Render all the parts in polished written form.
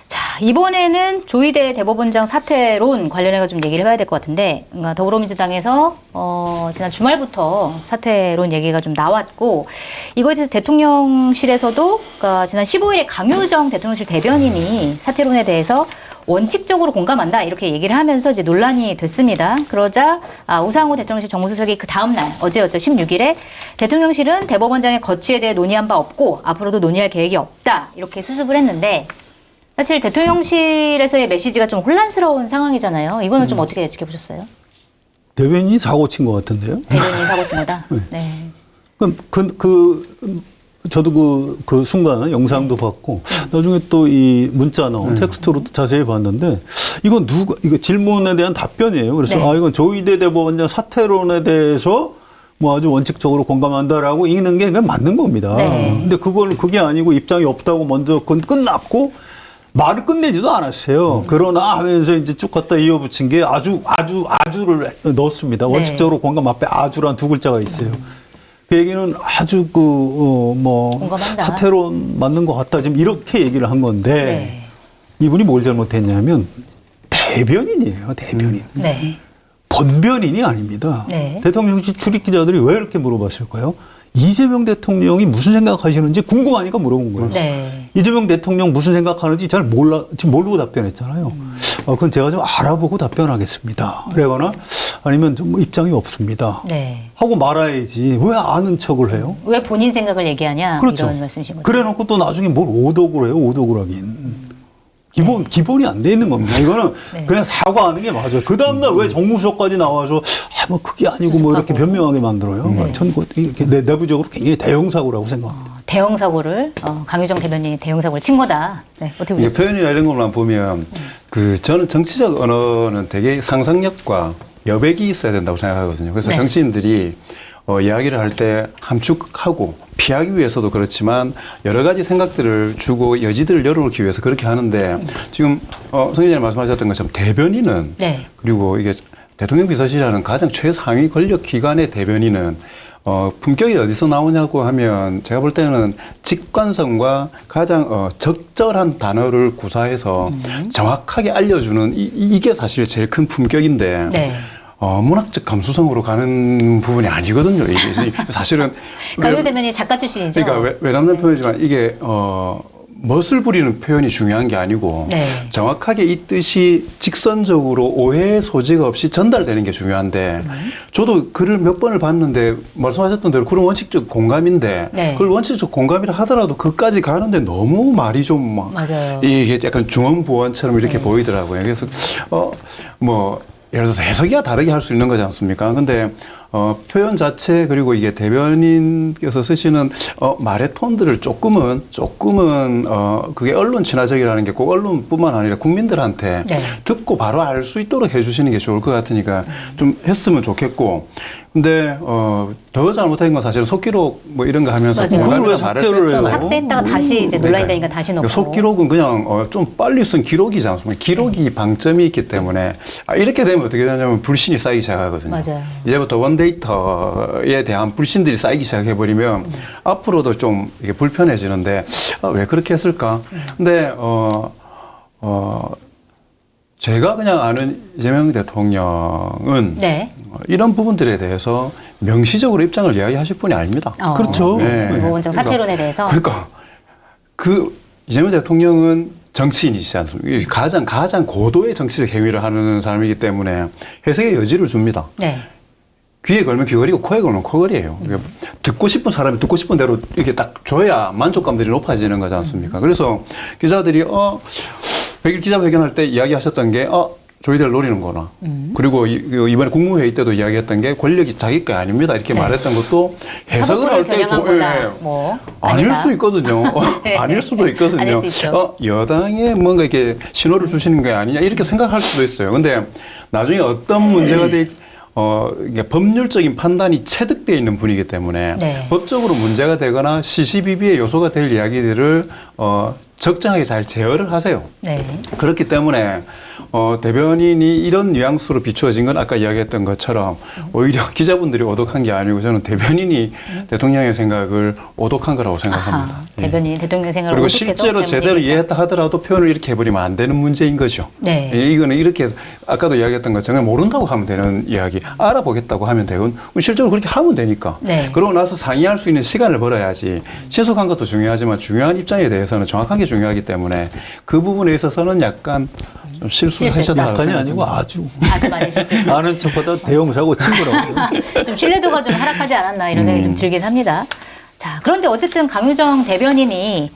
자, 이번에는 조희대 대법원장 사퇴론 관련해서 좀 얘기를 해봐야 될 것 같은데, 그러니까 더불어민주당에서 지난 주말부터 사퇴론 얘기가 좀 나왔고, 이거에 대해서 대통령실에서도 그러니까 지난 15일에 강효정 대통령실 대변인이 사퇴론에 대해서 원칙적으로 공감한다 이렇게 얘기를 하면서 이제 논란이 됐습니다. 그러자 우상호 대통령실 정무수석이 그 다음 날 어제였죠. 16일에 대통령실은 대법원장의 거취에 대해 논의한 바 없고 앞으로도 논의할 계획이 없다 이렇게 수습을 했는데, 사실 대통령실에서의 메시지가 좀 혼란스러운 상황이잖아요. 이거는 좀 어떻게 지켜보셨어요? 대변인이 사고 친 것 같은데요? 대변인 사고 친 거다? 네. 저도 그 순간 영상도 봤고, 나중에 또 이 문자 나온 텍스트로도 자세히 봤는데, 이거 질문에 대한 답변이에요. 그래서, 네. 이건 조희대 대법원장 사퇴론에 대해서 뭐 아주 원칙적으로 공감한다라고 읽는 게 그냥 맞는 겁니다. 네. 근데 그게 아니고 입장이 없다고 먼저 끝났고, 말을 끝내지도 않았어요. 그러나 하면서 이제 쭉 갖다 이어붙인 게 아주를 넣었습니다. 네. 원칙적으로 공감 앞에 아주란 두 글자가 있어요. 그 얘기는 아주 공감한다. 사퇴론 맞는 것 같다. 지금 이렇게 얘기를 한 건데, 네. 이분이 뭘 잘못했냐면 대변인이에요. 대변인. 네. 본변인이 아닙니다. 네. 대통령실 출입 기자들이 왜 이렇게 물어봤을까요? 이재명 대통령이 무슨 생각하시는지 궁금하니까 물어본 거예요. 네. 이재명 대통령 무슨 생각하는지 잘 지금 모르고 답변했잖아요. 그건 제가 좀 알아보고 답변하겠습니다. 그러거나 아니면 좀 입장이 없습니다. 네. 하고 말아야지. 왜 아는 척을 해요? 왜 본인 생각을 얘기하냐? 그렇죠. 이런 말씀이신 거죠. 그래 놓고 또 나중에 뭘 오독을 해요. 오독을 하긴. 기본이 안 돼 있는 겁니다. 이거는 네. 그냥 사과하는 게 맞아요. 그 다음날 왜 정무수석까지 나와서 뭐 그게 아니고 뭐 이렇게 수습하고. 변명하게 만들어요. 전 이게 내부적으로 굉장히 대형 사고라고 생각합니다. 대형 사고를 강효정 대변인이 대형 사고를 친 거다. 네, 어떻게 이게 보세요? 표현이나 이런 것만 보면 저는 정치적 언어는 되게 상상력과 여백이 있어야 된다고 생각하거든요. 그래서 네. 정치인들이 이야기를 할 때 함축하고 피하기 위해서도 그렇지만 여러 가지 생각들을 주고 여지들을 열어놓기 위해서 그렇게 하는데, 지금 성 기자님 말씀하셨던 것처럼 대변인은 네. 그리고 이게 대통령 비서실이라는 가장 최상위 권력 기관의 대변인은 품격이 어디서 나오냐고 하면 제가 볼 때는 직관성과 가장 적절한 단어를 구사해서 정확하게 알려주는 이게 사실 제일 큰 품격인데, 네. 문학적 감수성으로 가는 부분이 아니거든요. 이게 사실은 강효 대변인이 작가 출신이죠. 그러니까 외람된 표현이지만 이게 멋을 부리는 표현이 중요한 게 아니고, 네. 정확하게 이 뜻이 직선적으로 오해의 소지가 없이 전달되는 게 중요한데, 저도 글을 몇 번을 봤는데 말씀하셨던 대로 그런 원칙적 공감인데, 네. 그걸 원칙적 공감이라 하더라도 그까지 가는데 너무 말이 좀 막 맞아요. 이게 약간 중언부언처럼 이렇게 네. 보이더라고요. 그래서 예를 들어서 해석이야 다르게 할 수 있는 거지 않습니까? 근데 표현 자체, 그리고 이게 대변인께서 쓰시는 말의 톤들을 조금은 그게 언론 친화적이라는 게 꼭 언론뿐만 아니라 국민들한테 네. 듣고 바로 알 수 있도록 해주시는 게 좋을 것 같으니까 좀 했으면 좋겠고. 근데 더 잘못한 건 사실은 속기록 뭐 이런 거 하면서 맞아요. 그걸 왜 말을 삭제를 뺐잖아요. 해요? 삭제했다가 다시 이제 논란이 되니까 다시 넣고. 속기록은 그냥 좀 빨리 쓴 기록이지 않습니까? 기록이 방점이 있기 때문에 이렇게 되면 어떻게 되냐면 불신이 쌓이기 시작하거든요. 맞아요. 이제부터 원데이터에 대한 불신들이 쌓이기 시작해버리면 앞으로도 좀 이게 불편해지는데 왜 그렇게 했을까? 근데 제가 그냥 아는 이재명 대통령은 네. 이런 부분들에 대해서 명시적으로 입장을 이야기하실 분이 아닙니다. 그렇죠. 네. 대법원장 사퇴론에 대해서. 그러니까 이재명 대통령은 정치인이시지 않습니까? 가장 고도의 정치적 행위를 하는 사람이기 때문에 해석의 여지를 줍니다. 네. 귀에 걸면 귀걸이고 코에 걸면 코걸이에요. 그러니까 듣고 싶은 사람이 듣고 싶은 대로 이렇게 딱 줘야 만족감들이 높아지는 거지 않습니까? 그래서 기자들이 100일 기자회견할 때 이야기하셨던 게 조희대를 노리는구나. 그리고 이번에 국무회의 때도 이야기했던 게 권력이 자기 거 아닙니다. 이렇게 네. 말했던 것도 해석을 할 때 아닐 수 있거든요. 네. 아닐 수도 있거든요. 아닐 수 있죠. 여당에 뭔가 이렇게 신호를 주시는 게 아니냐 이렇게 생각할 수도 있어요. 근데 나중에 어떤 문제가 이게 법률적인 판단이 체득되어 있는 분이기 때문에 네. 법적으로 문제가 되거나 시시비비의 요소가 될 이야기들을 적정하게 잘 제어를 하세요. 네. 그렇기 때문에 대변인이 이런 뉘앙스로 비추어진 건 아까 이야기했던 것처럼 오히려 기자분들이 오독한 게 아니고 저는 대변인이 대통령의 생각을 오독한 거라고 생각합니다. 아하, 예. 대변인이 대통령 생각을 그리고 오독해서 실제로 제대로 잘못했다. 이해했다 하더라도 표현을 이렇게 해버리면 안 되는 문제인 거죠. 네. 예, 이거는 이렇게 해서 아까도 이야기했던 것처럼 모른다고 하면 되는 이야기, 알아보겠다고 하면 되고 실제로 그렇게 하면 되니까. 네. 그러고 나서 상의할 수 있는 시간을 벌어야지. 친숙한 것도 중요하지만 중요한 입장에 대해서는 정확한 게 중요하기 때문에 그 부분에 있어서는 약간 좀 실수를 실수했다. 하셨다. 약간이 아니고 아주 아주 많이 실수. 아는 척보다 대형 사고 친 거라고요. 좀 신뢰도가 좀 하락하지 않았나 이런 생각이 좀 들긴 합니다. 자, 그런데 어쨌든 강효정 대변인이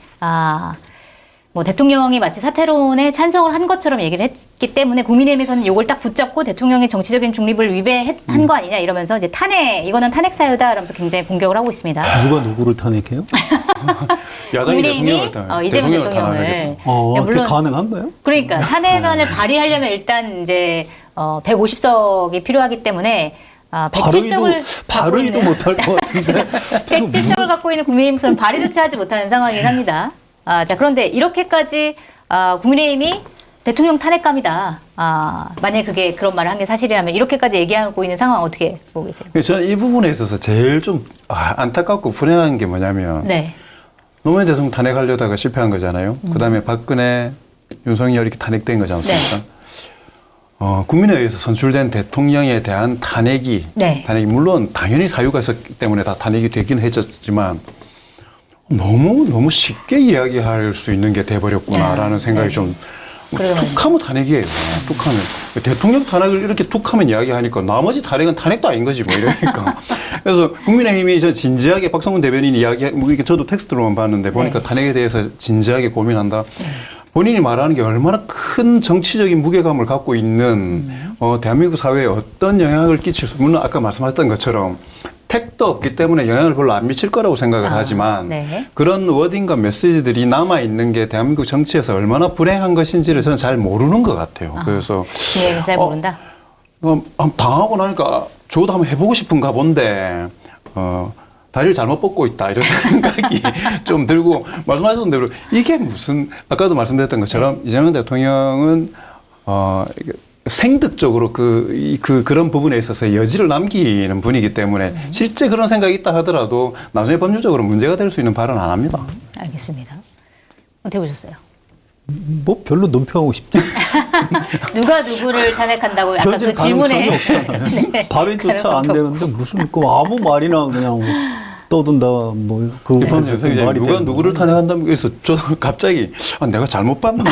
뭐 대통령이 마치 사퇴론에 찬성을 한 것처럼 얘기를 했기 때문에 국민의힘에서는 이걸 딱 붙잡고 대통령의 정치적인 중립을 위배한 거 아니냐 이러면서 이제 이거는 탄핵 사유다 이러면서 굉장히 공격을 하고 있습니다. 누가 누구를 탄핵해요? 야당이 국민의힘이 대통령을 이재명 대통령을 대통령을 탄핵하겠다. 네, 그게 가능한가요? 그러니까 탄핵안을 발의하려면 일단 이제 150석이 필요하기 때문에 107석을 발의도 못할 것 같은데. 107석을 갖고 있는 국민의힘은 발의조차 하지 못하는 상황이긴 합니다. 자, 그런데 이렇게까지 국민의힘이 대통령 탄핵감이다. 만약에 그게 그런 말을 한 게 사실이라면 이렇게까지 얘기하고 있는 상황 어떻게 보고 계세요? 저는 이 부분에 있어서 제일 좀 안타깝고 불행한 게 뭐냐면 네. 노무현 대통령 탄핵하려다가 실패한 거잖아요. 그다음에 박근혜, 윤석열 이렇게 탄핵된 거지 않습니까? 국민에 의해서 선출된 대통령에 대한 탄핵이 물론 당연히 사유가 있었기 때문에 다 탄핵이 되긴 했었지만 너무 쉽게 이야기할 수 있는 게 돼버렸구나라는 생각이 좀 툭하면 탄핵이에요. 툭하면 대통령 탄핵을 이렇게 툭하면 이야기하니까 나머지 탄핵은 탄핵도 아닌 거지 뭐 이러니까. 그래서 국민의힘이 저 진지하게 박성훈 대변인이 뭐 이게 저도 텍스트로만 봤는데 보니까 탄핵에 대해서 진지하게 고민한다. 본인이 말하는 게 얼마나 큰 정치적인 무게감을 갖고 있는 대한민국 사회에 어떤 영향을 끼칠 수, 물론 아까 말씀하셨던 것처럼 택도 없기 때문에 영향을 별로 안 미칠 거라고 생각을 하지만 그런 워딩과 메시지들이 남아있는 게 대한민국 정치에서 얼마나 불행한 것인지를 저는 잘 모르는 것 같아요. 그래서 잘 모른다. 당하고 나니까 저도 한번 해보고 싶은가 본데 다리를 잘못 뻗고 있다 이런 생각이 좀 들고 말씀하셨던 대로 이게 무슨 아까도 말씀드렸던 것처럼 이재명 대통령은 생득적으로 그런 부분에 있어서 여지를 남기는 분이기 때문에 실제 그런 생각이 있다 하더라도 나중에 법률적으로 문제가 될 수 있는 발언 안 합니다. 알겠습니다. 어떻게 보셨어요? 뭐 별로 논평하고 싶지. 누가 누구를 탄핵한다고 아까 현실 그 질문에 가능성이 없잖아요. 발의조차 안 되는데 무슨 아무 말이나 그냥 떠든다 그 말이 누가 누구를 탄핵한다면 그래서 저도 갑자기 내가 잘못 봤나?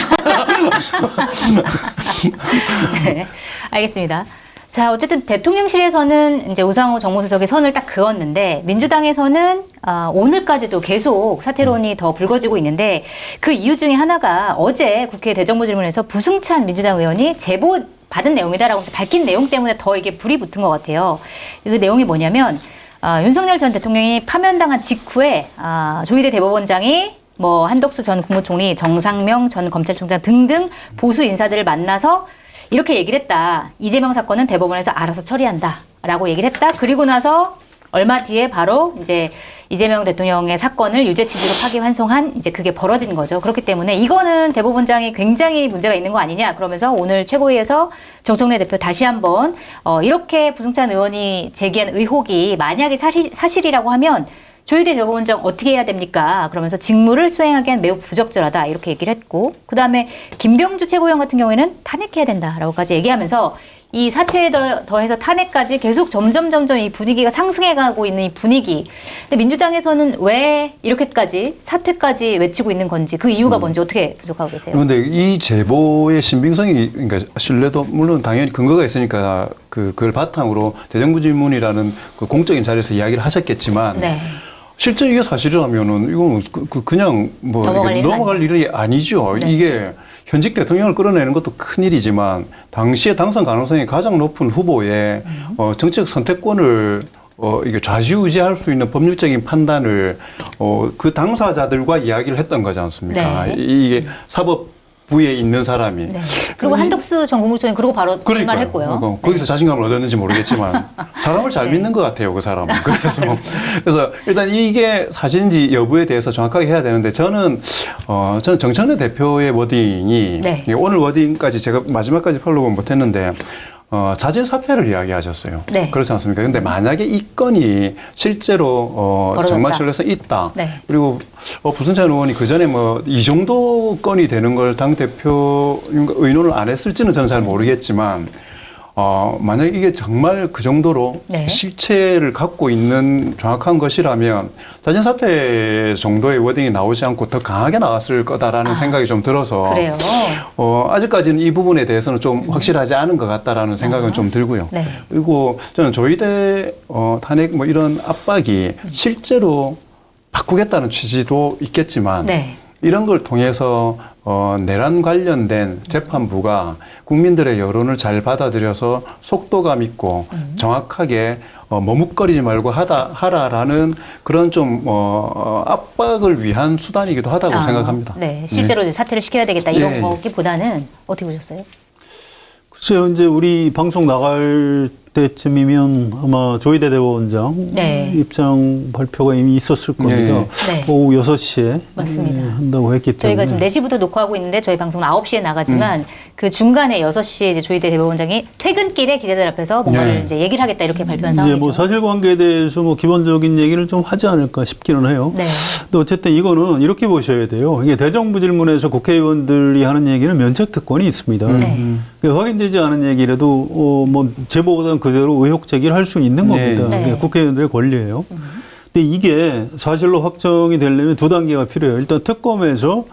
네, 알겠습니다. 자, 어쨌든 대통령실에서는 이제 우상호 정무수석의 선을 딱 그었는데 민주당에서는 오늘까지도 계속 사퇴론이 더 불거지고 있는데 그 이유 중에 하나가 어제 국회 대정부질문에서 부승찬 민주당 의원이 제보 받은 내용이다라고 밝힌 내용 때문에 더 이게 불이 붙은 것 같아요. 그 내용이 뭐냐면 윤석열 전 대통령이 파면당한 직후에 조희대 대법원장이 뭐 한덕수 전 국무총리, 정상명 전 검찰총장 등등 보수 인사들을 만나서 이렇게 얘기를 했다. 이재명 사건은 대법원에서 알아서 처리한다라고 얘기를 했다. 그리고 나서 얼마 뒤에 바로 이제 이재명 대통령의 사건을 유죄 취지로 파기환송한 이제 그게 벌어진 거죠. 그렇기 때문에 이거는 대법원장이 굉장히 문제가 있는 거 아니냐. 그러면서 오늘 최고위에서 정청래 대표 다시 한번 이렇게 부승찬 의원이 제기한 의혹이 만약에 사실이라고 하면 조희대 대법원장 어떻게 해야 됩니까? 그러면서 직무를 수행하기엔 매우 부적절하다 이렇게 얘기를 했고 그다음에 김병주 최고위원 같은 경우에는 탄핵해야 된다라고까지 얘기하면서 이 사퇴에 더해서 탄핵까지 계속 점점 이 분위기가 상승해가고 있는 이 분위기. 근데 민주당에서는 왜 이렇게까지 사퇴까지 외치고 있는 건지 그 이유가 뭔지 어떻게 분석하고 계세요? 그런데 이 제보의 신빙성이 그러니까 신뢰도 물론 당연히 근거가 있으니까 그걸 바탕으로 대정부질문이라는 그 공적인 자리에서 이야기를 하셨겠지만 실제 이게 사실이라면은 이건 그냥 뭐 넘어갈 일이 아니죠. 이게 현직 대통령을 끌어내는 것도 큰일이지만 당시에 당선 가능성이 가장 높은 후보의 정치적 선택권을 이게 좌지우지할 수 있는 법률적인 판단을 그 당사자들과 이야기를 했던 거지 않습니까? 이게 사법 부에 있는 사람이. 네. 그리고 한덕수 전 국무총리 그러고 바로 출마했고요. 거기서 자신감을 얻었는지 모르겠지만 사람을 잘 네. 믿는 것 같아요, 그 사람은. 그래서 일단 이게 사실인지 여부에 대해서 정확하게 해야 되는데 저는 정청래 대표의 워딩이 네. 오늘 워딩까지 제가 마지막까지 팔로우 못했는데 자진 사퇴를 이야기하셨어요. 네. 그렇지 않습니까? 근데 만약에 이 건이 실제로 벌어졌다. 정말 실내에서 있다. 네. 그리고 부승찬 의원이 그 전에 뭐 이 정도 건이 되는 걸 당 대표 의논을 안 했을지는 저는 잘 모르겠지만 만약에 이게 정말 그 정도로 네. 실체를 갖고 있는 정확한 것이라면 자진 사퇴 정도의 워딩이 나오지 않고 더 강하게 나왔을 거다라는 생각이 좀 들어서 그래요. 아직까지는 이 부분에 대해서는 좀 확실하지 않은 것 같다라는 생각은 좀 들고요. 네. 그리고 저는 조희대 탄핵 뭐 이런 압박이 실제로 바꾸겠다는 취지도 있겠지만 네. 이런 걸 통해서 내란 관련된 재판부가 국민들의 여론을 잘 받아들여서 속도감 있고 정확하게 머뭇거리지 말고 하라라는 그런 좀 압박을 위한 수단이기도 하다고 생각합니다. 네, 실제로 이제 사퇴를 시켜야 되겠다 이런 예. 거기보다는 어떻게 보셨어요? 글쎄요, 이제 우리 방송 나갈 때쯤이면 아마 조희대 대법원장 네. 입장 발표가 이미 있었을 겁니다. 네. 오후 6시에 맞습니다. 한다고 했기 저희가 때문에. 지금 4시부터 녹화하고 있는데 저희 방송은 9시에 나가지만 그 중간에 6시에 이제 조희대 대법원장이 퇴근길에 기자들 앞에서 뭔가를 네. 이제 얘기를 하겠다 이렇게 발표한 이제 상황이죠. 뭐 사실관계에 대해서 뭐 기본적인 얘기를 좀 하지 않을까 싶기는 해요. 네. 근데 어쨌든 이거는 이렇게 보셔야 돼요. 이게 대정부 질문에서 국회의원들이 하는 얘기는 면책 특권이 있습니다. 네. 확인되지 않은 얘기라도 뭐 제보보다는 그대로 의혹 제기를 할 수 있는 네. 겁니다. 네. 그게 국회의원들의 권리예요. 근데 이게 사실로 확정이 되려면 두 단계가 필요해요. 일단 특검에서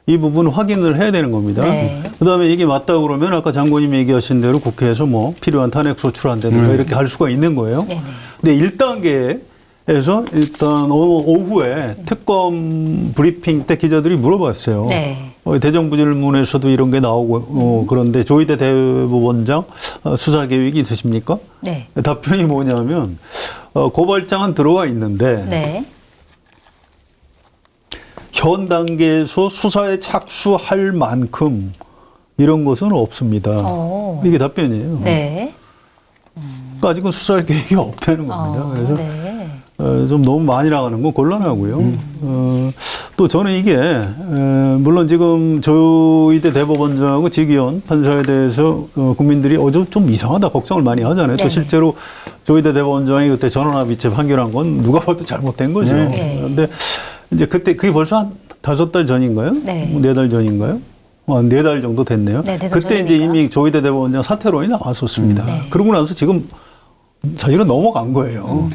이 부분 확인을 해야 되는 겁니다. 네. 그다음에 이게 맞다 그러면 아까 장관님 얘기하신 대로 국회에서 뭐 필요한 탄핵 소출한다든가 이렇게 할 수가 있는 거예요. 네. 근데 1단계에서 일단 오후에 특검 브리핑 때 기자들이 물어봤어요. 네. 대정부 질문에서도 이런 게 나오고 그런데 조희대 대법원장 수사 계획이 있으십니까? 네. 답변이 뭐냐면 고발장은 들어와 있는데 네. 현 단계에서 수사에 착수할 만큼 이런 것은 없습니다. 이게 답변이에요. 네. 그러니까 아직은 수사할 계획이 없다는 겁니다. 그래서 네. 좀 너무 많이 나가는 건 곤란하고요. 또 저는 이게 물론 지금 조희대 대법원장하고 지기현 판사에 대해서 국민들이 좀 이상하다 걱정을 많이 하잖아요. 네. 또 실제로 조희대 대법원장이 그때 전원합의체 판결한 건 누가 봐도 잘못된 거죠. 네. 그런데 이제 그때 그게 벌써 한 5달 전인가요? 네. 4달 전인가요? 4달 정도 됐네요. 네, 대선 그때 이제 전이니까. 이미 조희대 대법원장 사퇴론이 나왔었습니다. 네. 그러고 나서 지금 사실은 넘어간 거예요.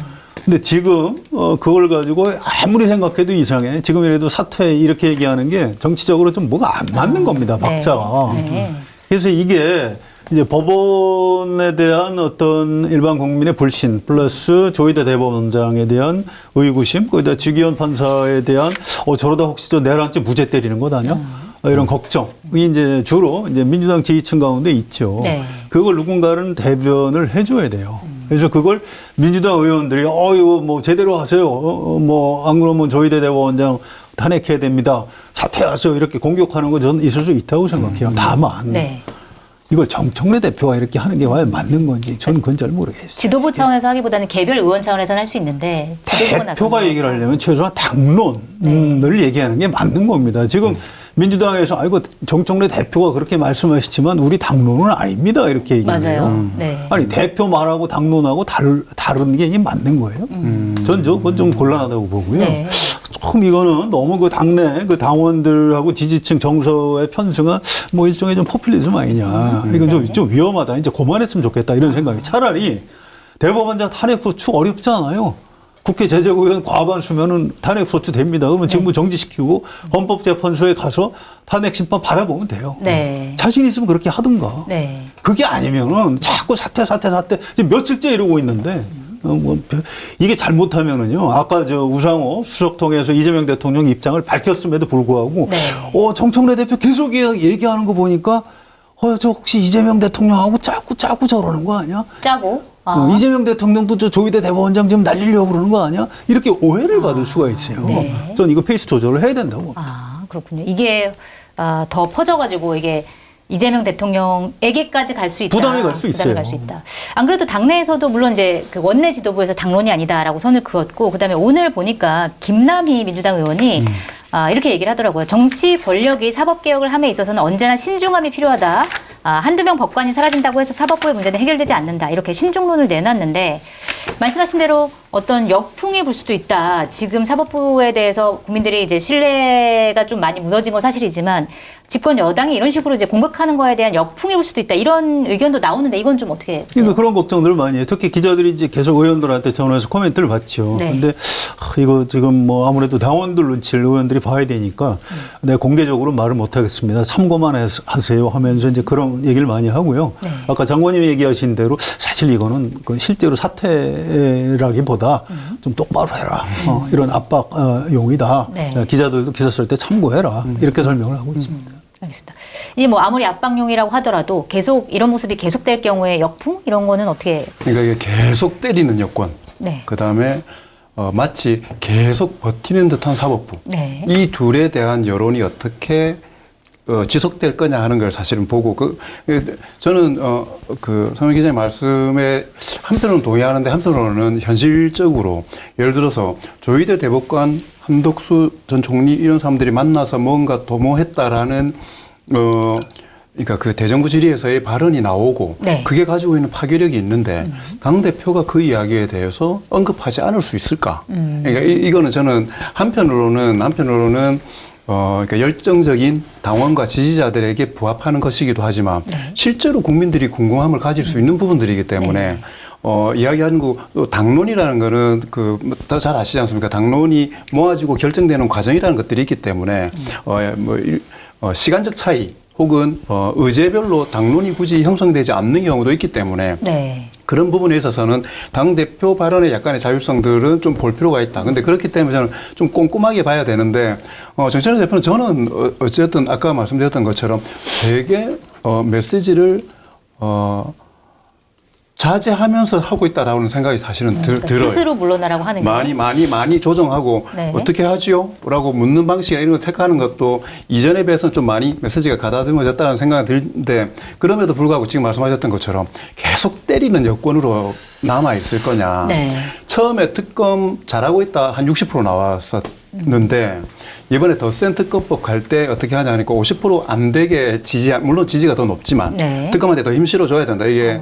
근데 지금 그걸 가지고 아무리 생각해도 이상해. 지금이라도 사퇴 이렇게 얘기하는 게 정치적으로 좀 뭐가 안 맞는 겁니다. 박자가. 네. 그래서 이게 이제 법원에 대한 어떤 일반 국민의 불신 플러스 조희대 대법원장에 대한 의구심, 거기다 지기현 판사에 대한 저러다 혹시 저 내란죄 무죄 때리는 것 아니야? 이런 걱정이 이제 주로 이제 민주당 지지층 가운데 있죠. 네. 그걸 누군가는 대변을 해줘야 돼요. 그래서 그걸 민주당 의원들이 이거 뭐 제대로 하세요. 뭐 안 그러면 조희대 대법원장 탄핵해야 됩니다. 사퇴하세요. 이렇게 공격하는 건 저는 있을 수 있다고 생각해요. 다만 네. 이걸 정청래 대표가 이렇게 하는 게 과연 맞는 건지 저는 그건 잘 모르겠어요. 지도부 차원에서 하기보다는 개별 의원 차원에서는 할 수 있는데 지도부가 대표가 나서는 얘기를 하려면 최소한 당론을 얘기하는 게 맞는 겁니다. 지금 민주당에서 아이고 정청래 대표가 그렇게 말씀하시지만 우리 당론은 아닙니다. 이렇게 얘기해요. 맞아요. 네. 아니 대표 말하고 당론하고 다른 게 이게 맞는 거예요? 전 그건 좀 곤란하다고 보고요. 네. 조금 이거는 너무 그 당내 그 당원들하고 지지층 정서의 편승은 뭐 일종의 좀 포퓰리즘 아니냐. 이건 좀 위험하다. 이제 그만했으면 좋겠다 이런 생각이. 차라리 대법원장 탄핵 소추 어렵지 않아요. 국회 제재구역은 과반수면은 탄핵 소추 됩니다. 그러면 직무 정지시키고 헌법재판소에 가서 탄핵 심판 받아보면 돼요. 네. 자신 있으면 그렇게 하든가. 네. 그게 아니면은 자꾸 사퇴 지금 며칠째 이러고 있는데 이게 잘못하면은요. 아까 저 우상호 수석통해서 이재명 대통령 입장을 밝혔음에도 불구하고 네. 정청래 대표 계속 얘기하는 거 보니까 저 혹시 이재명 대통령하고 짜고 저러는 거 아니야? 짜고. 이재명 대통령도 저 조희대 대법원장 지금 날리려고 그러는 거 아니야? 이렇게 오해를 받을 수가 있어요. 네. 전 이거 페이스 조절을 해야 된다고. 그렇군요. 이게 더 퍼져가지고 이게 이재명 대통령에게까지 갈 수 있다. 부담이 갈 수 있어요. 갈 수 있다. 안 그래도 당내에서도 물론 이제 그 원내 지도부에서 당론이 아니다라고 선을 그었고, 그다음에 오늘 보니까 김남희 민주당 의원이 이렇게 얘기를 하더라고요. 정치 권력이 사법개혁을 함에 있어서는 언제나 신중함이 필요하다. 한두 명 법관이 사라진다고 해서 사법부의 문제는 해결되지 않는다. 이렇게 신중론을 내놨는데, 말씀하신 대로 어떤 역풍이 불 수도 있다. 지금 사법부에 대해서 국민들이 이제 신뢰가 좀 많이 무너진 건 사실이지만, 집권 여당이 이런 식으로 이제 공격하는 거에 대한 역풍이 불 수도 있다. 이런 의견도 나오는데, 이건 좀 어떻게 보세요? 그러니까 그런 걱정들을 많이 해요. 특히 기자들이 이제 계속 의원들한테 전화해서 코멘트를 받죠. 네. 근데 이거 지금 뭐 아무래도 당원들 눈치를 의원들이 봐야 되니까 내가 공개적으로 말을 못 하겠습니다. 참고만 하세요 하면서 이제 그런 얘기를 많이 하고요. 네. 아까 장관님이 얘기하신 대로 사실 이거는 그 실제로 사퇴라기보다 좀 똑바로 해라. 이런 압박용이다. 네. 기자들도 기사 쓸 때 참고해라. 이렇게 설명을 하고 있습니다. 알겠습니다. 이게 뭐 아무리 압박용이라고 하더라도 계속 이런 모습이 계속될 경우에 역풍 이런 거는 어떻게? 그러니까 이게 계속 때리는 여건. 네. 그다음에 마치 계속 버티는 듯한 사법부. 네. 이 둘에 대한 여론이 어떻게 지속될 거냐 하는 걸 사실은 보고 저는 성현 기자님 말씀에 한편으로는 동의하는데 한편으로는 현실적으로 예를 들어서 조희대 대법관, 한덕수 전 총리 이런 사람들이 만나서 뭔가 도모했다라는 그러니까 그 대정부 질의에서의 발언이 나오고 네. 그게 그게 가지고 있는 파괴력이 있는데 당 대표가 그 이야기에 대해서 언급하지 않을 수 있을까? 그러니까 이거는 저는 한편으로는 그러니까 열정적인 당원과 지지자들에게 부합하는 것이기도 하지만 네. 실제로 국민들이 궁금함을 가질 수 있는 부분들이기 때문에 네. 이야기하는 거 당론이라는 거는 더 잘 아시지 않습니까? 당론이 모아지고 결정되는 과정이라는 것들이 있기 때문에 시간적 차이 혹은 의제별로 당론이 굳이 형성되지 않는 경우도 있기 때문에 네. 그런 부분에 있어서는 당대표 발언의 약간의 자율성들은 좀 볼 필요가 있다. 근데 그렇기 때문에 저는 좀 꼼꼼하게 봐야 되는데, 정천호 대표는 저는 어쨌든 아까 말씀드렸던 것처럼 되게 메시지를 자제하면서 하고 있다라는 생각이 사실은 그러니까 들어요. 스스로 물러나라고 하는 게 많이 조정하고 네. 어떻게 하지요? 라고 묻는 방식이나 이런 걸 택하는 것도 이전에 비해서는 좀 많이 메시지가 가다듬어졌다는 생각이 드는데 그럼에도 불구하고 지금 말씀하셨던 것처럼 계속 때리는 여건으로 남아있을 거냐. 네. 처음에 특검 잘하고 있다 한 60% 나왔었는데 이번에 더 센 특검법 갈 때 어떻게 하냐 하니까 50% 안 되게 물론 지지가 더 높지만 네. 특검한테 더 힘 실어줘야 된다. 이게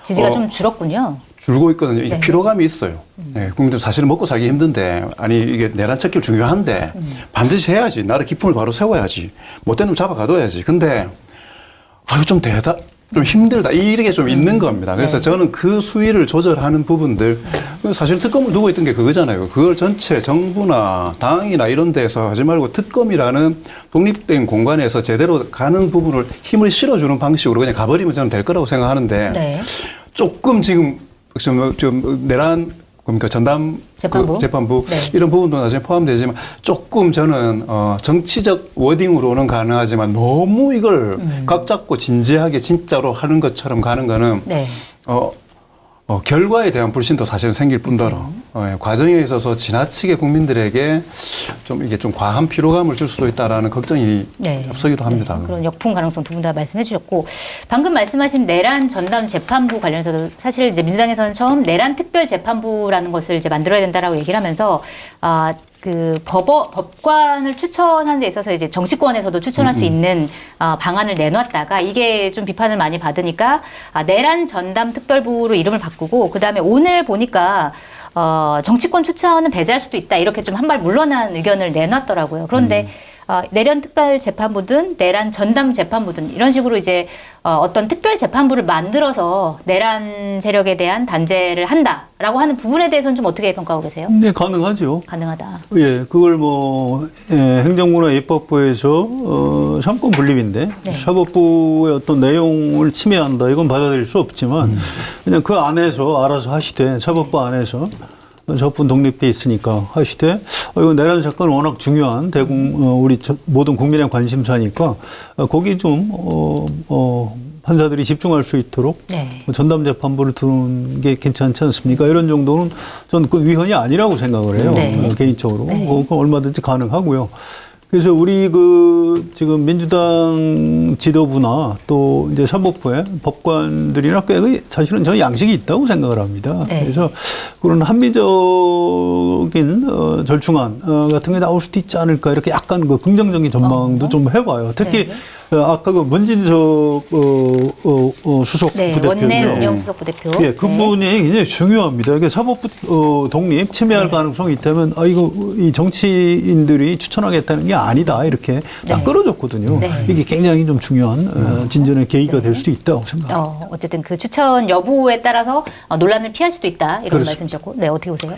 지지가 좀 줄었군요. 줄고 있거든요. 이게 네. 피로감이 있어요. 네, 국민들 사실은 먹고 살기 힘든데, 아니, 이게 내란 척결 중요한데, 반드시 해야지. 나를 기품을 바로 세워야지. 못된 놈 잡아가둬야지. 근데, 아유, 좀 힘들다. 이게 좀 있는 겁니다. 그래서 네. 저는 그 수위를 조절하는 부분들, 사실 특검을 두고 있던 게 그거잖아요. 그걸 전체 정부나 당이나 이런 데서 하지 말고 특검이라는 독립된 공간에서 제대로 가는 부분을 힘을 실어주는 방식으로 그냥 가버리면 저는 될 거라고 생각하는데, 네. 조금 지금 좀 내란 그러니까 전담 재판부 네. 이런 부분도 나중에 포함되지만 조금 저는 정치적 워딩으로는 가능하지만 너무 이걸 각 잡고 진지하게 진짜로 하는 것처럼 가는 거는 네. 결과에 대한 불신도 사실은 생길 뿐더러 과정에 있어서 지나치게 국민들에게 좀 이게 좀 과한 피로감을 줄 수도 있다라는 걱정이 네. 앞서기도 합니다. 네. 그런 역풍 가능성 두 분 다 말씀해 주셨고, 방금 말씀하신 내란 전담 재판부 관련해서도 사실 이제 민주당에서는 처음 내란 특별 재판부라는 것을 이제 만들어야 된다라고 얘기를 하면서 법관을 추천하는 데 있어서 이제 정치권에서도 추천할 수 있는 방안을 내놨다가 이게 좀 비판을 많이 받으니까 내란 전담 특별부로 이름을 바꾸고, 그 다음에 오늘 보니까 정치권 추천은 배제할 수도 있다 이렇게 좀 한 발 물러난 의견을 내놨더라고요. 그런데 내란 특별 재판부든 내란 전담 재판부든 이런 식으로 이제 어떤 특별 재판부를 만들어서 내란 세력에 대한 단죄를 한다라고 하는 부분에 대해서는 좀 어떻게 평가하고 계세요? 네, 가능하죠. 가능하다. 예, 그걸 행정부나 입법부에서 삼권 분립인데 네. 사법부의 어떤 내용을 침해한다 이건 받아들일 수 없지만 그냥 그 안에서 알아서 하시되 사법부 안에서 적분 독립돼 있으니까 하시되 이거 내란 사건 워낙 중요한 우리 모든 국민의 관심사니까 거기 좀 판사들이 집중할 수 있도록 네. 전담 재판부를 두는 게 괜찮지 않습니까? 이런 정도는 저는 그 위헌이 아니라고 생각을 해요. 네. 개인적으로. 네. 그건 얼마든지 가능하고요. 그래서 우리 지금 민주당 지도부나 또 이제 사법부의 법관들이나 꽤 사실은 저는 양식이 있다고 생각을 합니다. 네. 그래서 그런 합리적인 절충안 같은 게 나올 수도 있지 않을까 이렇게 약간 긍정적인 전망도 좀 해봐요. 특히 네. 아까 문진석 수석 네, 부대표죠. 원내 운영 수석 부대표. 예, 그분이 굉장히 중요합니다. 이게 사법부 독립 침해할 가능성이 있다면 이거 이 정치인들이 추천하겠다는 게 아니다 이렇게 딱 네. 끌어줬거든요. 네. 이게 굉장히 좀 중요한 진전의 계기가 될 수도 있다고 생각합니다. 어쨌든 그 추천 여부에 따라서 논란을 피할 수도 있다 이런 그렇죠. 말씀이셨고, 네 어떻게 보세요?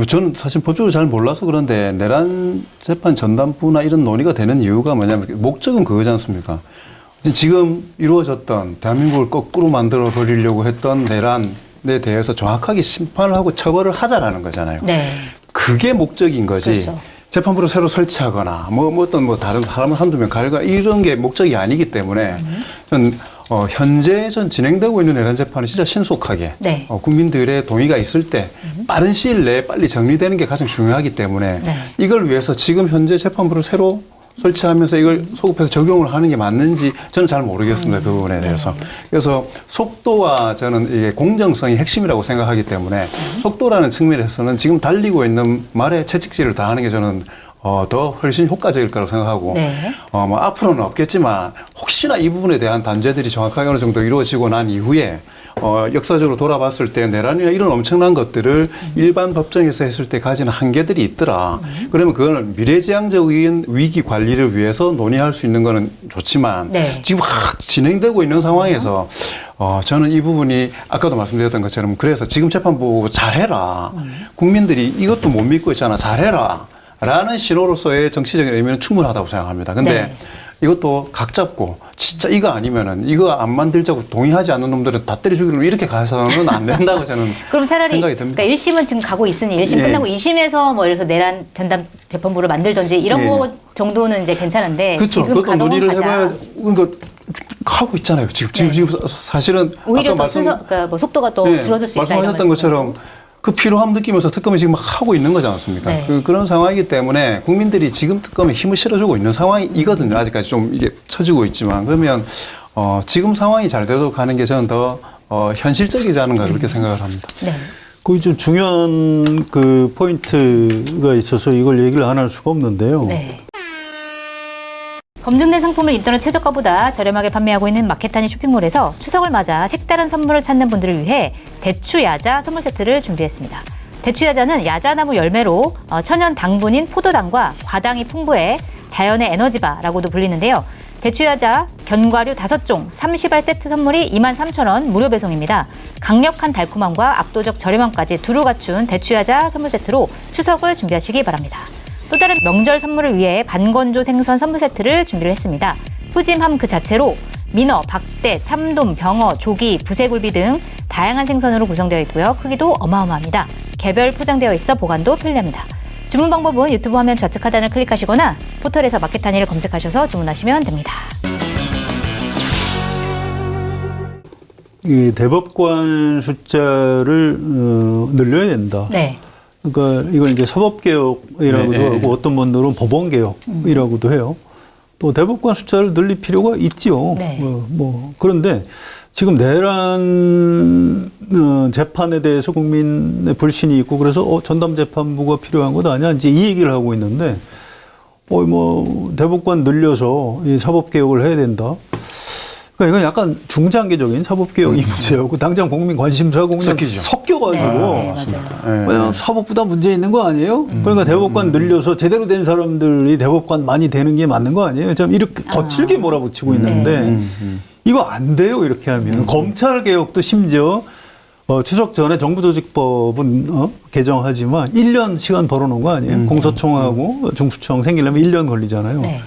저는 사실 법적으로 잘 몰라서 그런데 내란 재판 전담부나 이런 논의가 되는 이유가 뭐냐면 목적은 그거지 않습니까? 지금 이루어졌던 대한민국을 거꾸로 만들어 버리려고 했던 내란에 대해서 정확하게 심판을 하고 처벌을 하자라는 거잖아요. 네. 그게 목적인 거지. 그렇죠. 재판부를 새로 설치하거나 어떤 다른 사람을 한두 명 갈가 이런 게 목적이 아니기 때문에 저는 현재 진행되고 있는 내란 재판이 진짜 신속하게 네. 국민들의 동의가 있을 때 빠른 시일 내에 빨리 정리되는 게 가장 중요하기 때문에 네. 이걸 위해서 지금 현재 재판부를 새로 설치하면서 이걸 소급해서 적용을 하는 게 맞는지 저는 잘 모르겠습니다. 그 부분에 대해서. 그래서 속도와 저는 이게 공정성이 핵심이라고 생각하기 때문에 속도라는 측면에서는 지금 달리고 있는 말에 채찍질을 다하는 게 저는 더 훨씬 효과적일 거라고 생각하고 네. 뭐 앞으로는 없겠지만 혹시나 이 부분에 대한 단죄들이 정확하게 어느 정도 이루어지고 난 이후에 역사적으로 돌아봤을 때 내란이나 이런 엄청난 것들을 일반 법정에서 했을 때 가지는 한계들이 있더라. 그러면 그거는 미래지향적인 위기 관리를 위해서 논의할 수 있는 거는 좋지만 네. 지금 확 진행되고 있는 상황에서 저는 이 부분이 아까도 말씀드렸던 것처럼 그래서 지금 재판부 잘해라. 국민들이 이것도 못 믿고 있잖아. 잘해라. 라는 신호로서의 정치적인 의미는 충분하다고 생각합니다. 근데 네. 이것도 각 잡고 진짜 이거 아니면은 이거 안 만들자고 동의하지 않는 놈들은 다 때려 죽이려고 이렇게 가서는 안 된다고 저는 그럼 차라리 생각이 듭니다. 그러니까 1심은 지금 가고 있으니 1심 예. 끝나고 2심에서 뭐 예를 들어서 내란 전담 재판부를 만들든지 이런 예. 거 정도는 이제 괜찮은데 그렇죠. 지금 그것도 가동은 논의를 가자. 해봐야 그러니까 하고 있잖아요. 지금 사실은 오히려 아까 더 그러니까 뭐 속도가 더 네, 줄어들 수 있다. 말씀하셨던 것처럼 그 필요함 느끼면서 특검이 지금 막 하고 있는 거지 않습니까? 네. 그런 상황이기 때문에 국민들이 지금 특검에 힘을 실어주고 있는 상황이거든요. 아직까지 좀 이게 처지고 있지만 그러면 지금 상황이 잘 되도록 하는 게 저는 더 현실적이지 않은가 그렇게 생각을 합니다. 네. 거기 좀 중요한 포인트가 있어서 이걸 얘기를 안 할 수가 없는데요. 네. 검증된 상품을 인터넷 최저가보다 저렴하게 판매하고 있는 마켓타니 쇼핑몰에서 추석을 맞아 색다른 선물을 찾는 분들을 위해 대추야자 선물 세트를 준비했습니다. 대추야자는 야자나무 열매로 천연 당분인 포도당과 과당이 풍부해 자연의 에너지바라고도 불리는데요. 대추야자 견과류 5종 30알 세트 선물이 23,000원 무료 배송입니다. 강력한 달콤함과 압도적 저렴함까지 두루 갖춘 대추야자 선물 세트로 추석을 준비하시기 바랍니다. 또 다른 명절 선물을 위해 반건조 생선 선물 세트를 준비를 했습니다. 푸짐함 그 자체로 민어, 박대, 참돔, 병어, 조기, 부새굴비 등 다양한 생선으로 구성되어 있고요. 크기도 어마어마합니다. 개별 포장되어 있어 보관도 편리합니다. 주문 방법은 유튜브 화면 좌측 하단을 클릭하시거나 포털에서 마켓타니를 검색하셔서 주문하시면 됩니다. 이 대법관 숫자를 늘려야 된다. 네. 그러니까 이걸 이제 사법개혁이라고도 네, 네. 하고 어떤 분들은 법원개혁이라고도 해요. 또 대법관 숫자를 늘릴 필요가 있지요. 네. 그런데 지금 내란 재판에 대해서 국민의 불신이 있고 그래서 전담재판부가 필요한 것 아니야? 이제 이 얘기를 하고 있는데 대법관 늘려서 이 사법개혁을 해야 된다. 그러니까 이건 약간 중장기적인 사법개혁이 문제였고 당장 국민 관심사하고 그냥 섞여가지고 네, 맞아요. 왜냐면 사법부다 문제 있는 거 아니에요? 그러니까 대법관 늘려서 제대로 된 사람들이 대법관 많이 되는 게 맞는 거 아니에요? 좀 이렇게 거칠게 몰아붙이고 있는데 이거 안 돼요. 이렇게 하면 검찰 개혁도 심지어 추석 전에 정부조직법은 개정하지만 1년 시간 벌어놓은 거 아니에요? 공소청하고 중수청 생기려면 1년 걸리잖아요. 네.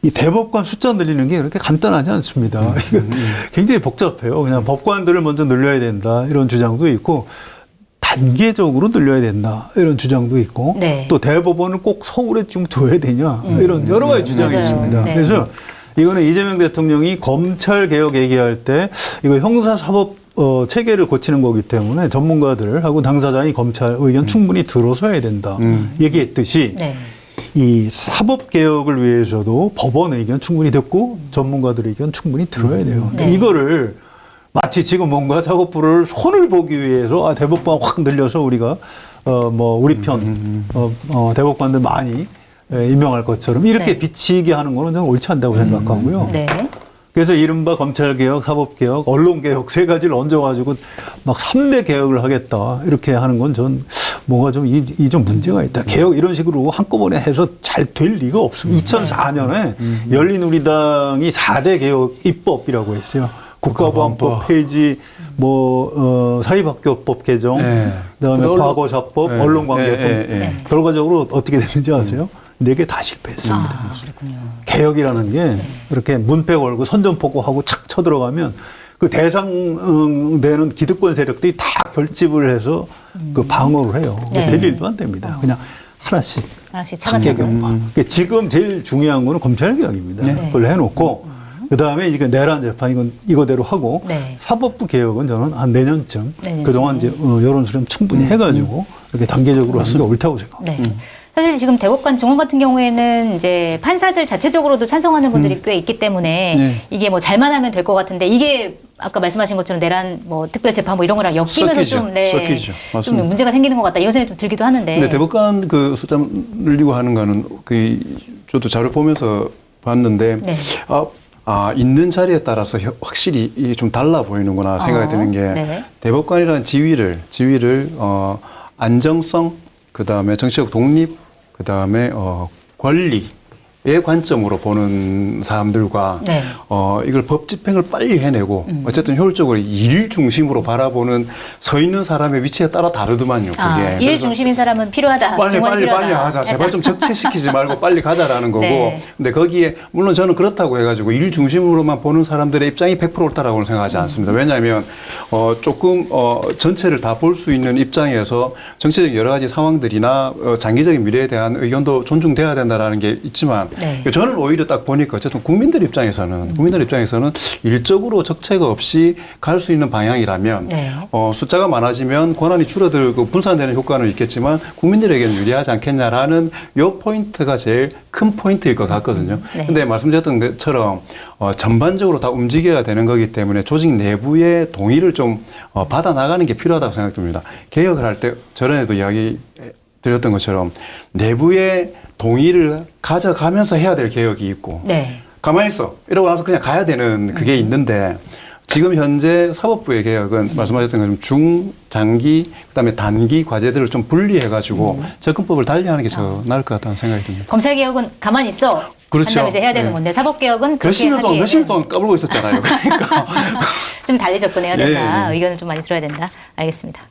이 대법관 숫자 늘리는 게 그렇게 간단하지 않습니다. 이거 굉장히 복잡해요. 그냥 법관들을 먼저 늘려야 된다 이런 주장도 있고 단계적으로 늘려야 된다 이런 주장도 있고 네. 또 대법원을 꼭 서울에 좀 둬야 되냐 이런 여러 가지 주장이 맞아요. 있습니다. 네. 그래서 이거는 이재명 대통령이 검찰 개혁 얘기할 때 이거 형사사법 체계를 고치는 거기 때문에 전문가들하고 당사자이 검찰 의견 충분히 들어서 해야 된다 얘기했듯이 네. 이 사법 개혁을 위해서도 법원 의견 충분히 듣고 전문가들 의견 충분히 들어야 돼요. 근데 네. 이거를 마치 지금 뭔가 작업부를 손을 보기 위해서 대법관 확 늘려서 우리가 우리 편 대법관들 많이 임명할 것처럼 이렇게 네. 비치게 하는 거는 저는 옳지 않다고 생각하고요. 네. 그래서 이른바 검찰개혁, 사법개혁, 언론개혁 세 가지를 얹어가지고 막 3대 개혁을 하겠다 이렇게 하는 건 전 뭔가 좀 좀 문제가 있다. 개혁 이런 식으로 한꺼번에 해서 잘 될 리가 없습니다. 2004년에 열린우리당이 4대 개혁 입법이라고 했어요. 국가보안법 폐지, 사립학교법 개정, 네. 그다음에 과거사법, 네. 언론관계법. 네. 결과적으로 어떻게 됐는지 아세요? 4개 다 실패했습니다. 아, 그렇군요. 개혁이라는 게 이렇게 문패 걸고 선전포고하고 착 쳐들어가면 그 대상되는 기득권 세력들이 다 결집을 해서 그 방어를 해요. 네. 될 일도 안 됩니다. 그냥 하나씩 차근차근. 그러니까 지금 제일 중요한 거는 검찰개혁입니다. 네. 그걸 해놓고 그다음에 이게 내란 재판 이건 이거대로 하고 네. 사법부 개혁은 저는 한 내년쯤 내년쯤에. 그동안 이제 여론 수렴 충분히 해가지고 이렇게 단계적으로 하는 게 옳다고 생각합니다. 네. 사실 지금 대법관 증원 같은 경우에는 이제 판사들 자체적으로도 찬성하는 분들이 꽤 있기 때문에 네. 이게 잘만 하면 될 것 같은데 이게 아까 말씀하신 것처럼 내란 특별재판 이런 거랑 엮이면서 섞이죠. 좀 섞이죠. 맞습니다. 문제가 생기는 것 같다 이런 생각이 좀 들기도 하는데. 근데 대법관 그 숫자 늘리고 하는 거는 저도 자료 보면서 봤는데 네. 있는 자리에 따라서 확실히 이게 좀 달라 보이는구나 생각이 드는 게 네. 대법관이라는 지위를 안정성, 그 다음에 정치적 독립, 그 다음에 권리의 관점으로 보는 사람들과 네. 이걸 법 집행을 빨리 해내고 어쨌든 효율적으로 일 중심으로 바라보는 서 있는 사람의 위치에 따라 다르더만요. 그게. 일 그래서 중심인 사람은 필요하다. 빨리 증언이 필요하다. 하자. 제발 좀 적체시키지 말고 빨리 가자라는 거고. 네. 근데 거기에 물론 저는 그렇다고 해가지고 일 중심으로만 보는 사람들의 입장이 100% 옳다라고는 생각하지 않습니다. 왜냐하면 조금 전체를 다 볼 수 있는 입장에서 정치적 여러 가지 상황들이나 장기적인 미래에 대한 의견도 존중돼야 된다라는 게 있지만 네. 저는 오히려 딱 보니까 어쨌든 국민들 입장에서는 일적으로 적체가 없이 갈 수 있는 방향이라면 네. 숫자가 많아지면 권한이 줄어들고 분산되는 효과는 있겠지만 국민들에게는 유리하지 않겠냐라는 요 포인트가 제일 큰 포인트일 것 같거든요. 네. 근데 말씀드렸던 것처럼 전반적으로 다 움직여야 되는 거기 때문에 조직 내부의 동의를 좀 받아 나가는 게 필요하다고 생각됩니다. 개혁을 할 때 전에도 이야기 드렸던 것처럼 내부의 동의를 가져가면서 해야 될 개혁이 있고 네. 가만히 있어 이러고 나서 그냥 가야 되는 그게 있는데 지금 현재 사법부의 개혁은 말씀하셨던 것처럼 중, 장기, 그다음에 단기 과제들을 좀 분리해가지고 접근법을 달리하는 게 더 나을 것 같다는 생각이 듭니다. 검찰 개혁은 가만히 있어. 그렇죠. 한다면 이제 해야 되는 네. 건데 사법 개혁은 그렇게 몇십 년 하기에는 동안 까불고 있었잖아요. 그러니까 좀 달리 접근해야 된다. 예. 의견을 좀 많이 들어야 된다. 알겠습니다.